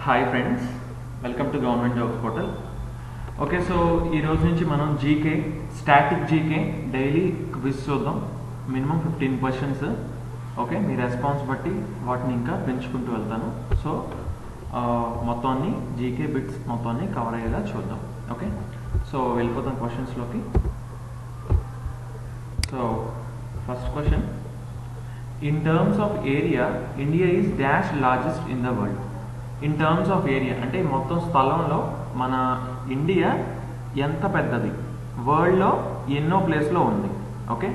Hi friends, welcome to government jobs portal. Okay, so ఈ రోజు నుంచి మనం GK static GK daily quiz చూద్దాం. Minimum 15 questions. ఓకే, మీ రెస్పాన్స్ బట్టి వాటిని ఇంకా పెంచుకుంటూ వెళ్తాను. సో మొత్తం అన్ని జీకే బిట్స్ మొత్తం అన్ని కవర్ అయ్యేలా చూద్దాం. ఓకే, సో వెళ్ళిపోతాం క్వశ్చన్స్లోకి. So first question, in terms of area India is dash largest in the world. In terms of area అంటే మొత్తం స్థలంలో మన ఇండియా ఎంత పెద్దది, వరల్డ్లో ఎన్నో ప్లేస్లో ఉంది. ఓకే,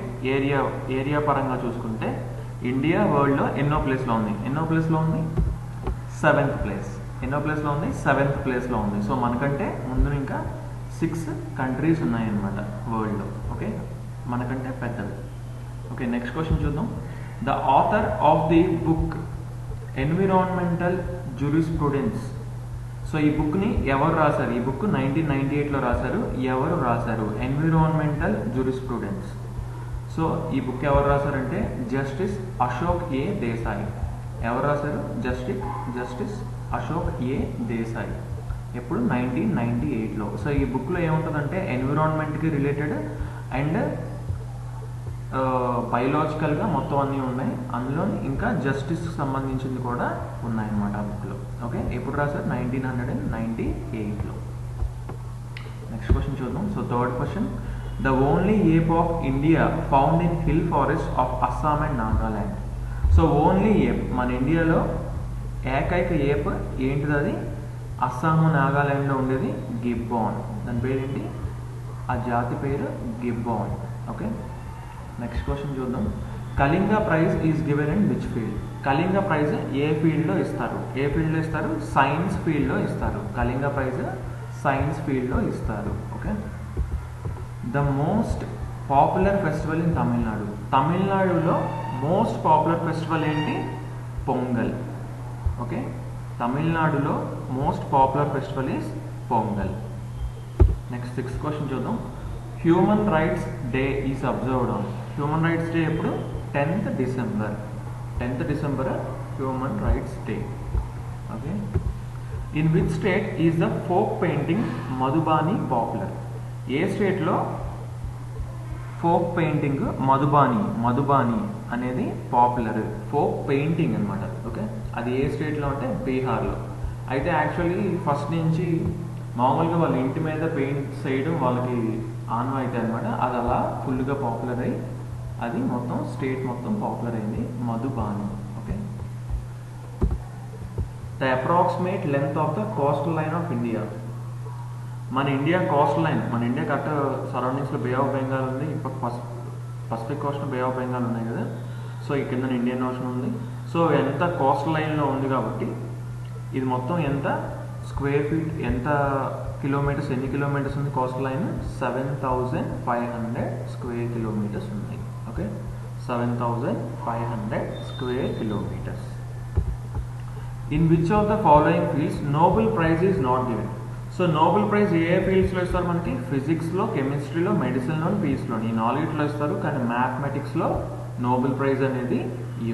ఏరియా పరంగా చూసుకుంటే ఇండియా వరల్డ్లో ఎన్నో ప్లేస్లో ఉంది. 7th place. ఎన్నో ప్లేస్లో ఉంది? 7th ప్లేస్లో ఉంది. సో మనకంటే ముందు ఇంకా 6 కంట్రీస్ ఉన్నాయన్నమాట వరల్డ్లో. ఓకే, మనకంటే పెద్దది. ఓకే, నెక్స్ట్ క్వశ్చన్ చూద్దాం. The author of the book environmental jurisprudence. So ఈ బుక్ని ఎవరు రాశారు? ఈ బుక్ 1998లో రాశారు. ఎవరు రాశారు? Environmental jurisprudence. సో ఈ బుక్ ఎవరు రాశారంటే జస్టిస్ అశోక్ ఏ దేశాయ్. ఎవరు రాశారు? జస్టిస్ అశోక్ ఏ దేశాయ్. ఎప్పుడు? 1998లో. సో ఈ బుక్లో ఏముంటుందంటే ఎన్విరాన్మెంట్కి రిలేటెడ్ అండ్ బయలాజికల్గా మొత్తం అన్నీ ఉన్నాయి. అందులో ఇంకా జస్టిస్కి సంబంధించింది కూడా ఉన్నాయన్నమాట ఆ బుక్లో. ఓకే, ఎప్పుడు రాశారు? 1998లో. నెక్స్ట్ క్వశ్చన్ చూద్దాం. So third question, the only ape of India found in hill forest of Assam and Nagaland. So only ape, మన ఇండియాలో ఏకైక ఏప్ ఏంటిది? అది అస్సాము నాగాల్యాండ్లో ఉండేది గిబ్బాన్. దాని పేరేంటి? ఆ జాతి పేరు గిబ్బాన్. ఓకే, నెక్స్ట్ క్వశ్చన్ చూద్దాం. Kalinga prize is given in which field. Kalinga prize ఏ ఫీల్డ్లో ఇస్తారు? ఏ ఫీల్డ్లో ఇస్తారు? సైన్స్ ఫీల్డ్లో ఇస్తారు. కళింగ ప్రైజ్ సైన్స్ ఫీల్డ్లో ఇస్తారు. Okay, the most popular festival in Tamil Nadu. తమిళనాడులో మోస్ట్ పాపులర్ ఫెస్టివల్ ఏంటి? పొంగల్. ఓకే, తమిళనాడులో most popular festival is Pongal. Next 6th question చూద్దాం. Human rights day is observed on. Human rights day ఎప్పుడు? 10th December. 10th December human rights day. Okay, in which state is the folk painting Madhubani popular. ఏ స్టేట్లో folk painting Madhubani అనేది popular? Folk painting అనమాట. Okay, అది ఏ స్టేట్లో అంటే బీహార్లో. అయితే యాక్చువల్లీ ఫస్ట్ నుంచి మామూలుగా వాళ్ళ ఇంటి మీద పెయింట్ చేయడం వాళ్ళకి ఆనవాయితీ అనమాట. అది అలా ఫుల్గా పాపులర్ అయ్యి అది మొత్తం స్టేట్ మొత్తం పాపులర్ అయింది Madhubani. Okay, the approximate length of the coastal line of India. మన ఇండియా కోస్టల్ లైన్, మన ఇండియా కరెక్ట్ సరౌండింగ్స్లో బే ఆఫ్ బెంగాల్ ఉంది, ఇప్పుడు Pacific coast Bay of Bengal ఉన్నాయి కదా. సో ఈ కింద ఇండియన్ ఓషన్ ఉంది. సో ఎంత కోస్టల్ లైన్లో ఉంది కాబట్టి ఇది మొత్తం ఎంత స్క్వేర్ ఫీట్, ఎంత కిలోమీటర్స్, ఎన్ని కిలోమీటర్స్ ఉంది కోస్టల్ లైన్? 7,500 స్క్వేర్ కిలోమీటర్స్ ఉన్నాయి. Okay, 7,500 square kilometres. In which of the following fields Nobel prize is not given. So Nobel prize ఏ ఫీల్డ్స్లో ఇస్తారు మనకి? ఫిజిక్స్లో, కెమిస్ట్రీలో, మెడిసిన్లో, పీస్లో. ఈ 4 ఇస్తారు. కానీ మ్యాథమెటిక్స్లో నోబెల్ ప్రైజ్ అనేది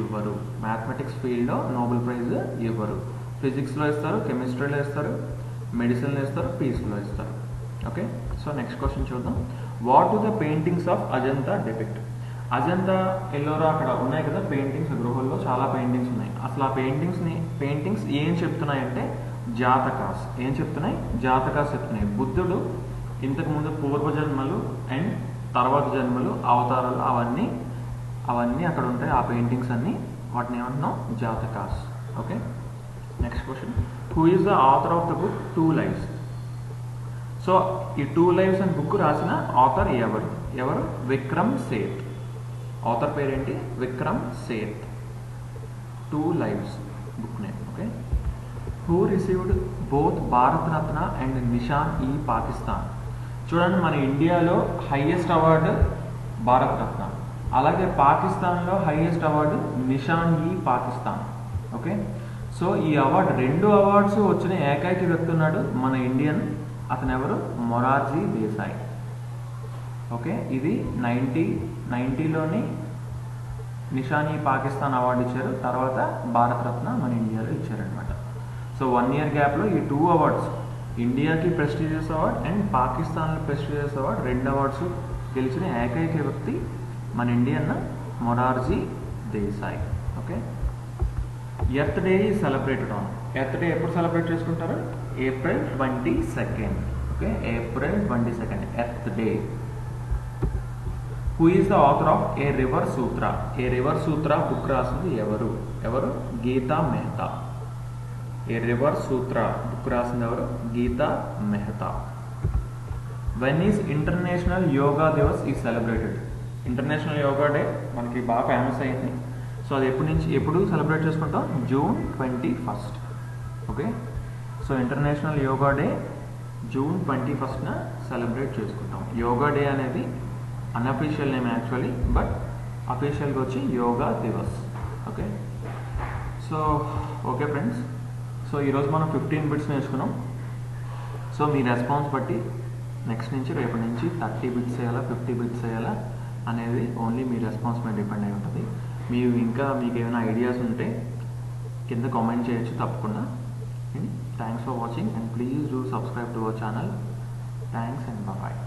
ఇవ్వరు. మ్యాథమెటిక్స్ ఫీల్డ్లో నోబెల్ ప్రైజ్ ఇవ్వరు. ఫిజిక్స్లో ఇస్తారు, కెమిస్ట్రీలో ఇస్తారు, మెడిసిన్లో ఇస్తారు, పీస్లో ఇస్తారు. ఓకే, సో నెక్స్ట్ క్వశ్చన్ చూద్దాం. What do the paintings of Ajanta depict. Ajanta, Ellora అక్కడ ఉన్నాయి కదా పెయింటింగ్స్, గృహల్లో చాలా పెయింటింగ్స్ ఉన్నాయి. అసలు ఆ పెయింటింగ్స్ ఏం చెప్తున్నాయంటే జాతకాస్. ఏం చెప్తున్నాయి? జాతకాస్ చెప్తున్నాయి. బుద్ధుడు ఇంతకుముందు పూర్వజన్మలు అండ్ తర్వాత జన్మలు, అవతారాలు, అవన్నీ అక్కడ ఉంటాయి. ఆ పెయింటింగ్స్ అన్నీ వాటిని ఏమంటున్నాం? Jatakas. Okay, next question, who is the author of the book 2 Lives. So ఈ 2 Lives అని బుక్ రాసిన ఆథర్ ఎవరు? విక్రమ్ సేథ్. ఆథర్ పేరేంటి? Vikram Seth. 2 Lives book name. Okay, who received both Bharat Ratna and Nishan ఈ పాకిస్తాన్. చూడండి, మన ఇండియాలో హైయెస్ట్ అవార్డు భారత్ రత్న, అలాగే పాకిస్తాన్లో హైయెస్ట్ అవార్డు నిషాన్ ఈ పాకిస్తాన్. ఓకే, సో ఈ అవార్డు 2 అవార్డ్స్ వచ్చిన ఏకైక వ్యక్తి ఉన్నాడు మన ఇండియన్. అతను ఎవరు? మొరార్జీ దేశాయ్. ఓకే, ఇది 1990లోని నిషాన్ ఈ పాకిస్తాన్ అవార్డు ఇచ్చారు. తర్వాత భారతరత్న మన ఇండియాలో ఇచ్చారనమాట. సో 1 year గ్యాప్లో ఈ 2 అవార్డ్స్, ఇండియాకి ప్రెస్టీజియస్ అవార్డ్ అండ్ పాకిస్తాన్లో ప్రెస్టీజియస్ అవార్డ్, 2 అవార్డ్స్ గెలిచిన ఏకైక వ్యక్తి మన Indian Morarji Desai. Okay, earth day is celebrated on, earth day ఎప్పుడు సెలబ్రేట్ చేసుకుంటారు? April 22nd. Okay, April 22nd earth day. Who is the author of A River Sutra? A River Sutra book రాసింది ఎవరు? Geeta Mehta. A River Sutra book రాసింది ఎవరు? Geeta Mehta. When is international yoga Divas is celebrated? International yoga day మనకి బాగా famous అయింది. So అది ఎప్పుడు celebrate చేసుకుంటాం? June 21st. Okay, so international yoga day June 21st celebrate చేసుకుంటాం. యోగా డే అనేది అన్అఫీషియల్ నేమ్ యాక్చువల్లీ, బట్ అఫీషియల్గా వచ్చి yoga Divas. Okay, so okay friends, so ఈరోజు మనం 15 బిట్స్ నేర్చుకున్నాం. సో మీ రెస్పాన్స్ బట్టి నెక్స్ట్ నుంచి రేపటి నుంచి 30 బిట్స్ చేయాలా 50 బిట్స్ చేయాలా అనేది ఓన్లీ మీ రెస్పాన్స్ మీద డిపెండ్ అయి ఉంటుంది. మీకు ఏమైనా ఐడియాస్ ఉంటే కింద కామెంట్ చేయొచ్చు తప్పకుండా. Thanks for watching and please do subscribe to our channel. Thanks and bye.